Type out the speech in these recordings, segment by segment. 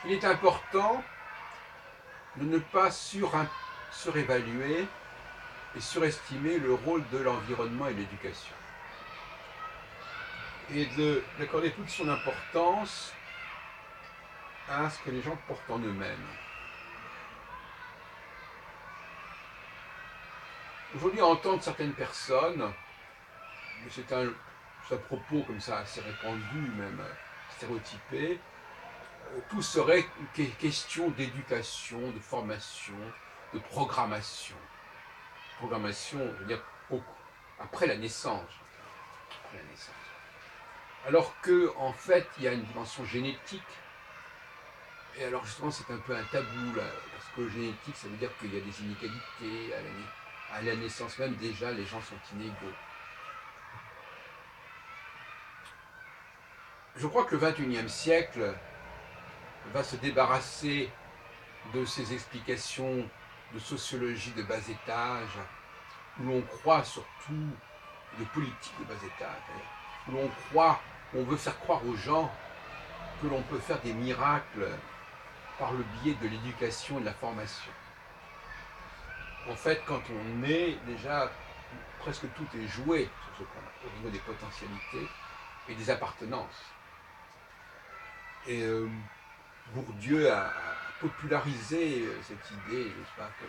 il est important de ne pas surévaluer et surestimer le rôle de l'environnement et de l'éducation. Et d'accorder toute son importance à ce que les gens portent en eux-mêmes. Aujourd'hui, à entendre certaines personnes, c'est un propos comme ça assez répandu, même stéréotypé, tout serait question d'éducation, de formation, de programmation. Programmation, je veux dire, après la naissance. Après la naissance. Alors qu'en fait, il y a une dimension génétique. Et alors justement, c'est un peu un tabou, là, parce que génétique, ça veut dire qu'il y a des inégalités. À la naissance même, déjà, les gens sont inégaux. Je crois que le XXIe siècle va se débarrasser de ces explications de sociologie de bas étage, où l'on croit surtout de politique de bas étage, où l'on croit, on veut faire croire aux gens que l'on peut faire des miracles par le biais de l'éducation et de la formation. En fait, quand on est, déjà, presque tout est joué sur ce point-là, au niveau des potentialités et des appartenances. Et Bourdieu a popularisé cette idée, n'est-ce pas, que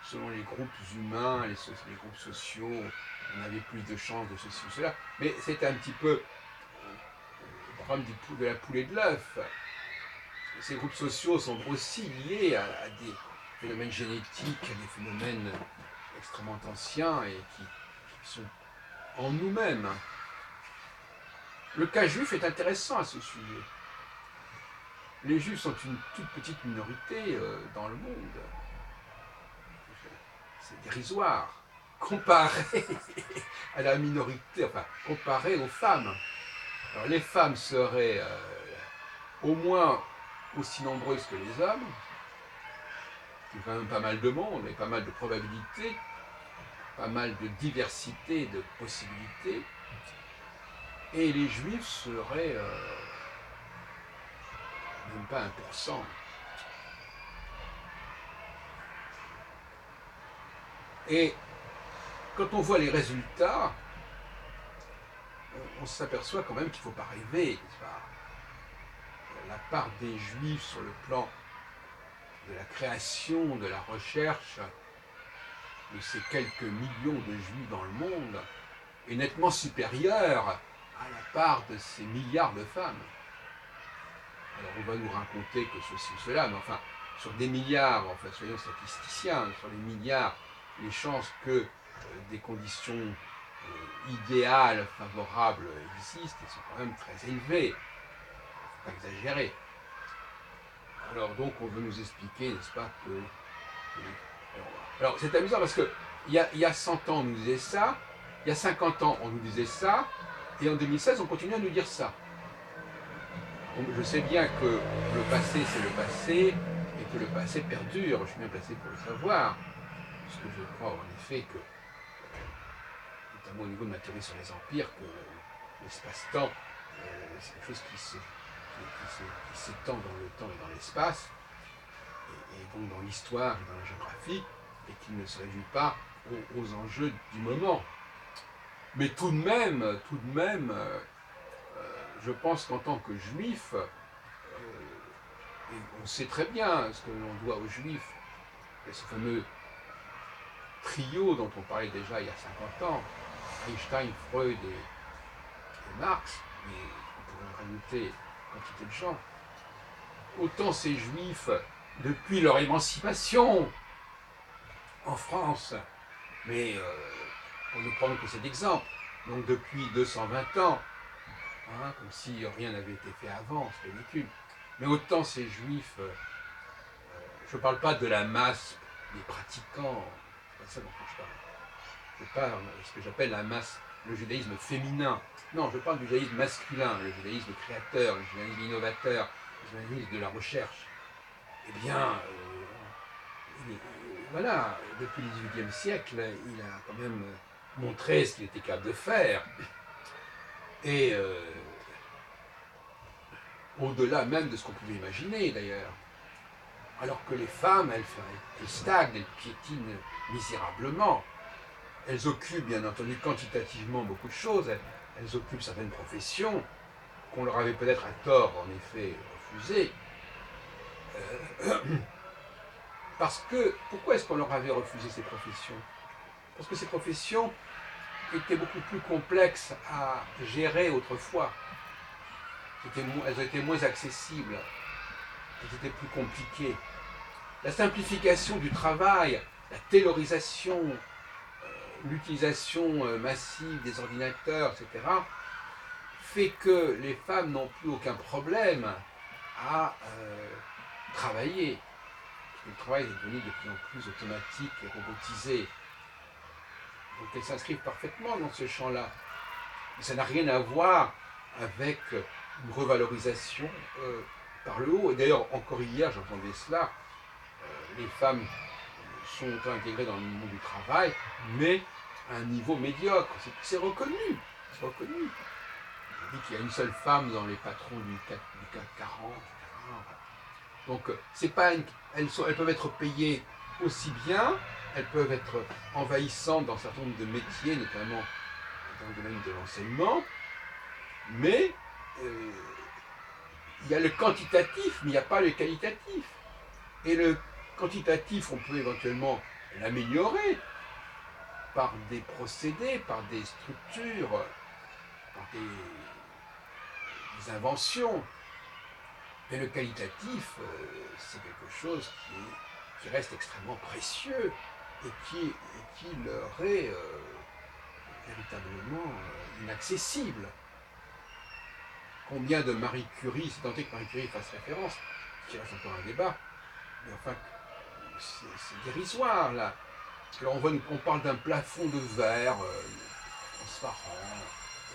selon les groupes humains, les groupes sociaux, on avait plus de chances de ceci ou cela. Mais c'était un petit peu le problème de la poule et de l'œuf. Ces groupes sociaux sont aussi liés à des phénomènes génétiques, à des phénomènes extrêmement anciens et qui sont en nous-mêmes. Le cas juif est intéressant à ce sujet. Les juifs sont une toute petite minorité dans le monde. C'est dérisoire. Comparé à la minorité, enfin, comparé aux femmes. Alors, les femmes seraient au moins aussi nombreuses que les hommes, c'est quand même pas mal de monde et pas mal de probabilités, pas mal de diversité, de possibilités. Et les juifs seraient même pas 1%. Et quand on voit les résultats, on s'aperçoit quand même qu'il ne faut pas rêver, n'est-ce pas ? La part des juifs sur le plan de la création, de la recherche, de ces quelques millions de juifs dans le monde, est nettement supérieure à la part de ces milliards de femmes. Alors on va nous raconter que ceci ou cela, mais enfin, sur des milliards, enfin soyons statisticiens, sur les milliards, les chances que des conditions idéales, favorables existent, elles sont quand même très élevées. Il ne faut pas exagérer. Alors donc on veut nous expliquer, n'est-ce pas, que... Alors c'est amusant parce que il y a 100 ans on nous disait ça, il y a 50 ans on nous disait ça, et en 2016 on continue à nous dire ça. Je sais bien que le passé c'est le passé, et que le passé perdure, je suis bien placé pour le savoir, parce que je crois en effet que, notamment au niveau de ma théorie sur les empires, que l'espace-temps, c'est quelque chose qui s'étend dans le temps et dans l'espace, et donc dans l'histoire et dans la géographie, et qui ne se réduit pas aux enjeux du moment. Mais tout de même, je pense qu'en tant que juif, et on sait très bien ce que l'on doit aux juifs, et ce fameux trio dont on parlait déjà il y a 50 ans, Einstein, Freud et Marx, mais on pourrait rajouter quantité de gens. Autant ces juifs, depuis leur émancipation en France, mais pour ne prendre que cet exemple, donc depuis 220 ans, hein, comme si rien n'avait été fait avant, c'est ridicule. Mais autant ces juifs, je ne parle pas de la masse des pratiquants, c'est pas ça dont je parle. Je parle de ce que j'appelle la masse, le judaïsme féminin. Non, je parle du judaïsme masculin, le judaïsme créateur, le judaïsme innovateur, le judaïsme de la recherche. Eh bien, voilà, depuis le XVIIIe siècle, il a quand même montré ce qu'il était capable de faire. Et au-delà même de ce qu'on pouvait imaginer d'ailleurs. Alors que les femmes, elles stagnent, elles piétinent misérablement. Elles occupent bien entendu quantitativement beaucoup de choses, elles occupent certaines professions qu'on leur avait peut-être à tort en effet refusées. Pourquoi est-ce qu'on leur avait refusé ces professions? Parce que ces professions étaient beaucoup plus complexes à gérer autrefois. Elles étaient moins accessibles, elles étaient plus compliquées. La simplification du travail, la taylorisation, l'utilisation massive des ordinateurs, etc., fait que les femmes n'ont plus aucun problème à travailler. Le travail est devenu de plus en plus automatique et robotisé. Donc elles s'inscrivent parfaitement dans ce champ-là. Mais ça n'a rien à voir avec une revalorisation par le haut. Et d'ailleurs, encore hier, j'entendais cela, les femmes sont intégrées dans le monde du travail, mais à un niveau médiocre. C'est reconnu. C'est reconnu. On dit qu'il y a une seule femme dans les patrons du CAC 40, etc. Donc, elles peuvent être payées aussi bien, elles peuvent être envahissantes dans un certain nombre de métiers, notamment dans le domaine de l'enseignement, mais il y a le quantitatif, mais il n'y a pas le qualitatif. Et le quantitatif, on peut éventuellement l'améliorer par des procédés, par des structures, par des inventions. Mais le qualitatif, c'est quelque chose qui reste extrêmement précieux et qui leur est véritablement inaccessible. Combien de Marie Curie, c'est tenté que Marie Curie fasse référence, qui reste encore un débat, mais enfin, c'est dérisoire là. On parle d'un plafond de verre transparent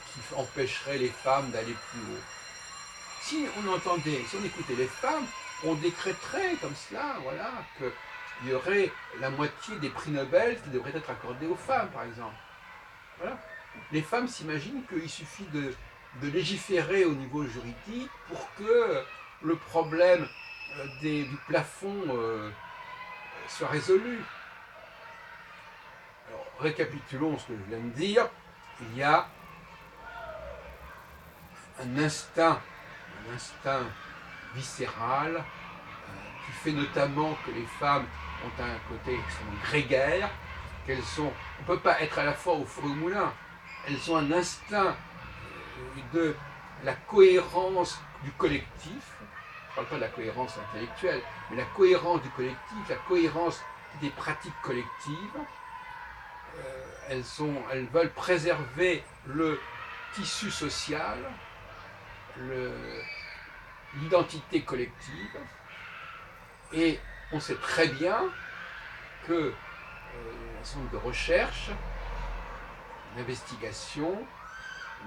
qui empêcherait les femmes d'aller plus haut. Si on écoutait les femmes, on décréterait comme cela, voilà, qu'il y aurait la moitié des prix Nobel qui devraient être accordés aux femmes, par exemple. Voilà. Les femmes s'imaginent qu'il suffit de légiférer au niveau juridique pour que le problème du plafond soit résolu. Alors, récapitulons ce que je viens de dire. Il y a un instinct viscéral qui fait notamment que les femmes ont un côté extrêmement grégaire, on ne peut pas être à la fois au four et au moulin. Elles ont un instinct de la cohérence du collectif. Je ne parle pas de la cohérence intellectuelle, mais la cohérence du collectif, la cohérence des pratiques collectives. Elles veulent préserver le tissu social, l'identité collective, et on sait très bien que un certain nombre de recherches, d'investigations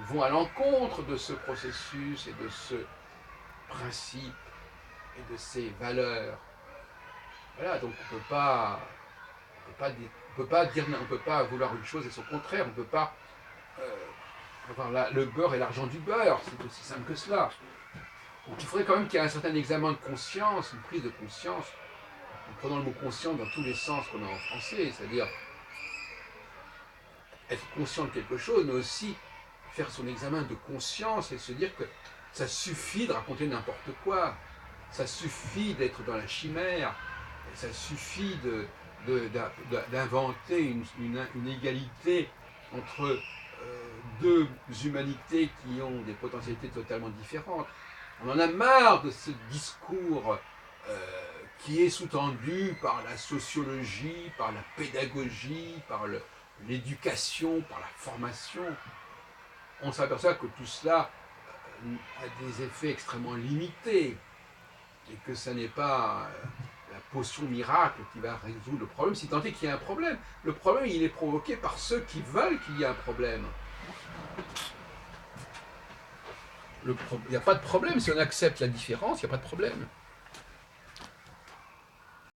vont à l'encontre de ce processus et de ce principe et de ces valeurs. Voilà, donc on ne peut pas vouloir une chose et son contraire, on ne peut pas avoir le beurre et l'argent du beurre, c'est aussi simple que cela. Donc il faudrait quand même qu'il y ait un certain examen de conscience, une prise de conscience, en prenant le mot conscience dans tous les sens qu'on a en français, c'est-à-dire être conscient de quelque chose, mais aussi faire son examen de conscience et se dire que ça suffit de raconter n'importe quoi, ça suffit d'être dans la chimère, ça suffit d'inventer une égalité entre deux humanités qui ont des potentialités totalement différentes. On en a marre de ce discours qui est sous-tendu par la sociologie, par la pédagogie, par l'éducation, par la formation. On s'aperçoit que tout cela a des effets extrêmement limités et que ce n'est pas la potion miracle qui va résoudre le problème, si tant est qu'il y a un problème. Le problème, il est provoqué par ceux qui veulent qu'il y ait un problème. Il n'y a pas de problème, si on accepte la différence, il n'y a pas de problème.